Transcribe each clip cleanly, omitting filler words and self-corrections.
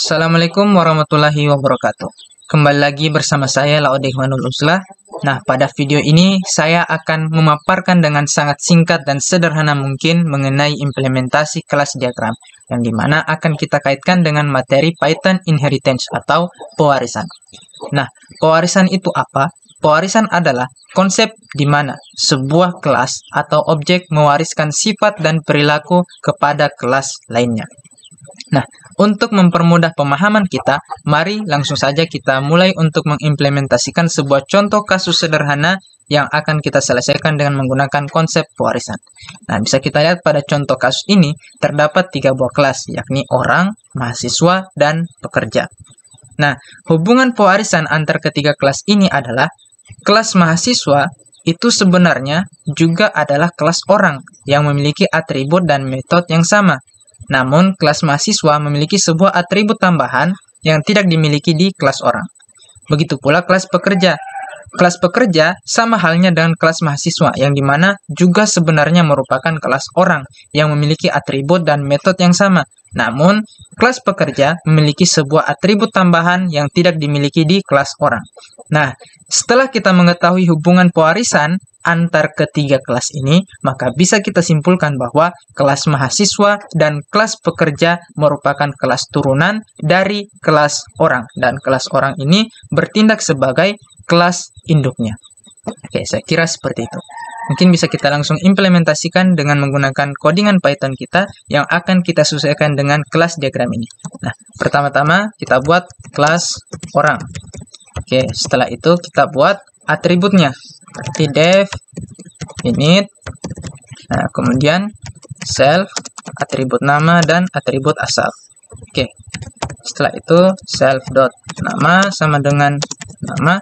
Assalamualaikum warahmatullahi wabarakatuh. Kembali lagi bersama saya Laode Ikhwanul Uzlah. Nah, pada video ini saya akan memaparkan dengan sangat singkat dan sederhana mungkin mengenai implementasi kelas diagram, yang dimana akan kita kaitkan dengan materi Python Inheritance atau pewarisan. Nah, pewarisan itu apa? Pewarisan adalah konsep di mana sebuah kelas atau objek mewariskan sifat dan perilaku kepada kelas lainnya. Nah, untuk mempermudah pemahaman kita, mari langsung saja kita mulai untuk mengimplementasikan sebuah contoh kasus sederhana yang akan kita selesaikan dengan menggunakan konsep pewarisan. Nah, bisa kita lihat pada contoh kasus ini, terdapat 3 buah kelas, yakni orang, mahasiswa, dan pekerja. Nah, hubungan pewarisan antar ketiga kelas ini adalah kelas mahasiswa itu sebenarnya juga adalah kelas orang yang memiliki atribut dan metode yang sama. Namun, kelas mahasiswa memiliki sebuah atribut tambahan yang tidak dimiliki di kelas orang. Begitu pula kelas pekerja. Kelas pekerja sama halnya dengan kelas mahasiswa, yang dimana juga sebenarnya merupakan kelas orang yang memiliki atribut dan metode yang sama. Namun, kelas pekerja memiliki sebuah atribut tambahan yang tidak dimiliki di kelas orang. Nah, setelah kita mengetahui hubungan pewarisan antar ketiga kelas ini, maka bisa kita simpulkan bahwa kelas mahasiswa dan kelas pekerja merupakan kelas turunan dari kelas orang, dan kelas orang ini bertindak sebagai kelas induknya. Oke, saya kira seperti itu. Mungkin bisa kita langsung implementasikan dengan menggunakan codingan Python kita yang akan kita sesuaikan dengan kelas diagram ini. Nah, pertama-tama kita buat kelas orang. Oke, setelah itu kita buat atributnya. Seperti def init, nah kemudian self, atribut nama dan atribut asal. Oke, setelah itu self dot nama sama dengan nama,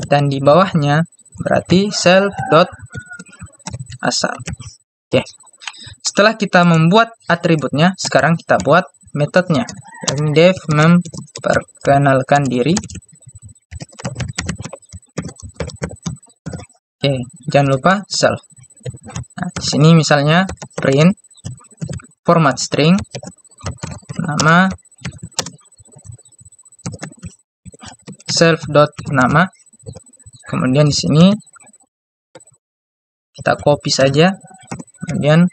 dan di bawahnya berarti self dot asal. Oke, setelah kita membuat atributnya, sekarang kita buat metodenya. Yang def memperkenalkan diri. Oke, jangan lupa self. Nah, di sini misalnya print format string nama self dot nama. Kemudian di sini kita copy saja. Kemudian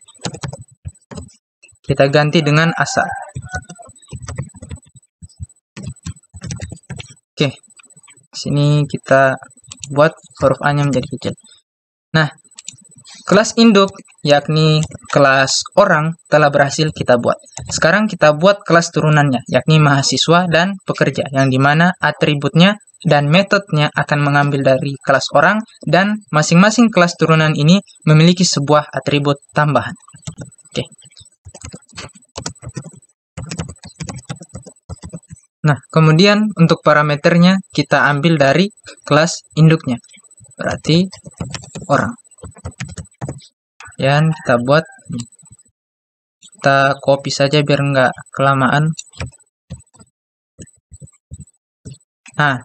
kita ganti dengan asal. Oke. Di sini kita buat huruf A-nya menjadi kecil. Nah, kelas induk, yakni kelas orang, telah berhasil kita buat. Sekarang kita buat kelas turunannya, yakni mahasiswa dan pekerja, yang dimana atributnya dan metodenya akan mengambil dari kelas orang, dan masing-masing kelas turunan ini memiliki sebuah atribut tambahan. Oke. Nah, kemudian untuk parameternya kita ambil dari kelas induknya, berarti orang. Dan kita buat, kita copy saja biar nggak kelamaan. Nah,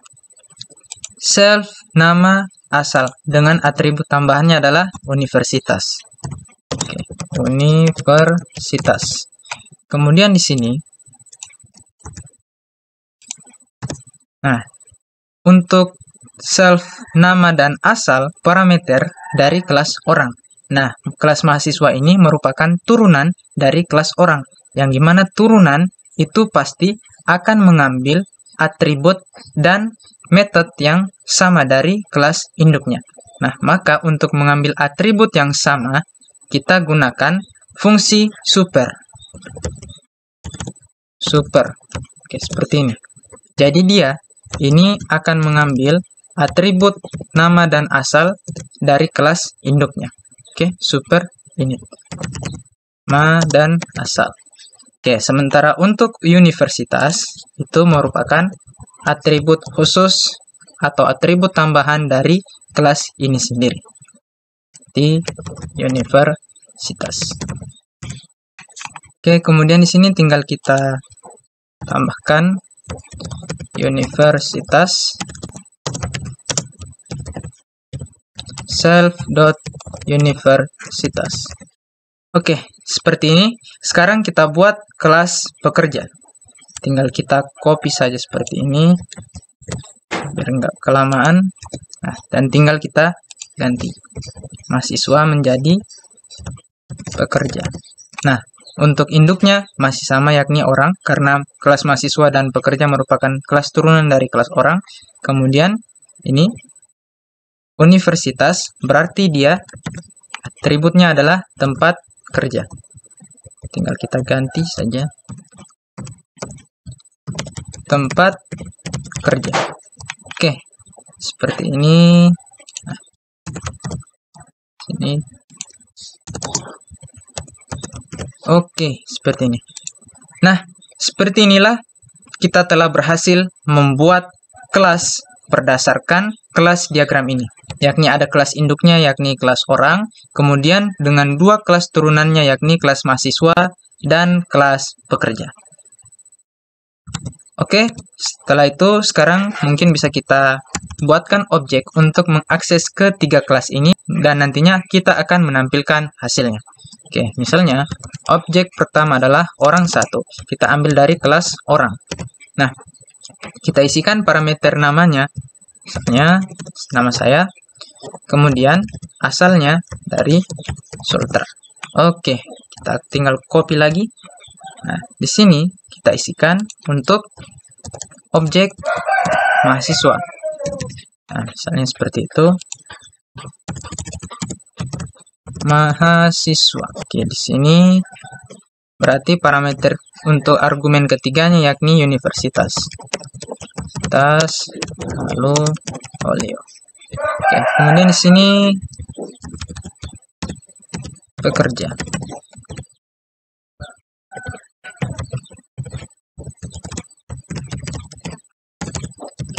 self nama asal dengan atribut tambahannya adalah universitas. Oke, universitas. Kemudian di sini, nah, untuk self, nama, dan asal parameter dari kelas orang. Nah, kelas mahasiswa ini merupakan turunan dari kelas orang, yang dimana turunan itu pasti akan mengambil atribut dan metode yang sama dari kelas induknya. Nah, maka untuk mengambil atribut yang sama, kita gunakan fungsi super. Super. Oke, seperti ini. Jadi dia ini akan mengambil atribut nama dan asal dari kelas induknya. Oke, super ini. Ma dan asal. Oke, sementara untuk universitas itu merupakan atribut khusus atau atribut tambahan dari kelas ini sendiri. Di universitas. Oke, kemudian di sini tinggal kita tambahkan universitas self dot universitas. Oke, seperti ini. Sekarang kita buat kelas pekerja. tinggal kita copy saja seperti ini biar nggak kelamaan. Nah, dan tinggal kita ganti mahasiswa menjadi pekerja. Nah, untuk induknya masih sama, yakni orang, karena kelas mahasiswa dan pekerja merupakan kelas turunan dari kelas orang. Kemudian ini universitas, berarti dia atributnya adalah tempat kerja. Tinggal kita ganti saja tempat kerja. Oke, seperti ini. Nah, sini. Oke, seperti ini. Nah, seperti inilah kita telah berhasil membuat kelas berdasarkan kelas diagram ini. Yakni ada kelas induknya, yakni kelas orang. Kemudian dengan dua kelas turunannya, yakni kelas mahasiswa dan kelas pekerja. Oke, setelah itu sekarang mungkin bisa kita buatkan objek untuk mengakses ketiga kelas ini. Dan nantinya kita akan menampilkan hasilnya. Oke, misalnya objek pertama adalah orang 1. Kita ambil dari kelas orang. Nah, kita isikan parameter namanya. Misalnya nama saya. Kemudian asalnya dari Sultra. Oke, kita tinggal copy lagi. Nah, di sini kita isikan untuk objek mahasiswa. Nah, misalnya seperti itu. Mahasiswa. Oke, di sini berarti parameter untuk argumen ketiganya yakni universitas. Lalu Oleo. Oke, kemudian di sini pekerja.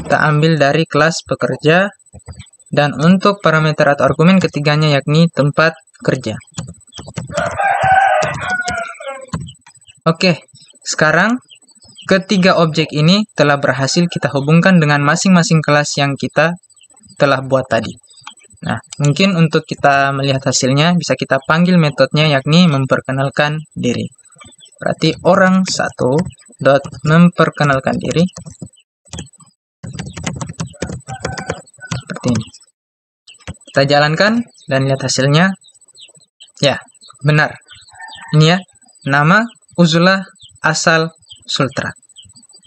Kita ambil dari kelas pekerja. Dan untuk parameter atau argumen ketiganya yakni tempat kerja. Oke, sekarang ketiga objek ini telah berhasil kita hubungkan dengan masing-masing kelas yang kita telah buat tadi. Nah, mungkin untuk kita melihat hasilnya bisa kita panggil metodenya yakni memperkenalkan diri. Berarti orang 1 dot memperkenalkan diri. Seperti ini. Kita jalankan dan lihat hasilnya. Ya, benar. Ini ya, nama Uzlah asal Sultra.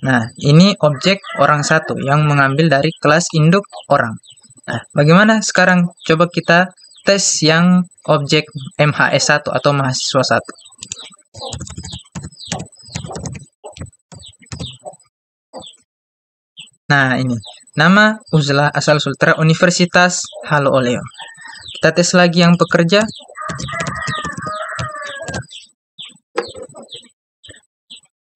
Nah, ini objek orang 1 yang mengambil dari kelas induk orang. Nah, bagaimana sekarang? Coba kita tes yang objek MHS1 atau mahasiswa 1. Nah, ini. Nama Uzlah asal Sultra, Universitas Halo Oleo. Kita tes lagi yang pekerja.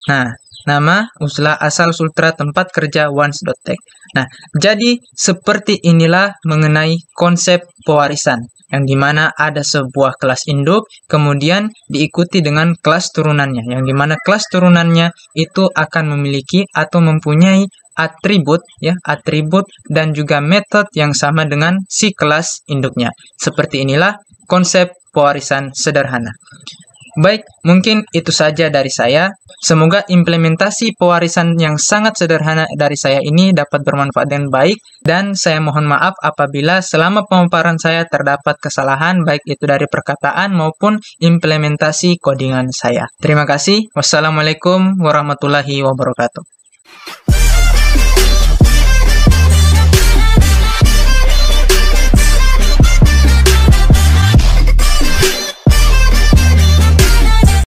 Nah, nama Uzlah asal Sultra, tempat kerja Once.tech. Nah, jadi seperti inilah mengenai konsep pewarisan, yang dimana ada sebuah kelas induk, kemudian diikuti dengan kelas turunannya, yang dimana kelas turunannya itu akan memiliki atau mempunyai atribut, ya, atribut dan juga metode yang sama dengan si kelas induknya. Seperti inilah konsep pewarisan sederhana. Baik, mungkin itu saja dari saya. Semoga implementasi pewarisan yang sangat sederhana dari saya ini dapat bermanfaat dengan baik, dan saya mohon maaf apabila selama pemaparan saya terdapat kesalahan, baik itu dari perkataan maupun implementasi codingan saya. Terima kasih. Wassalamualaikum warahmatullahi wabarakatuh.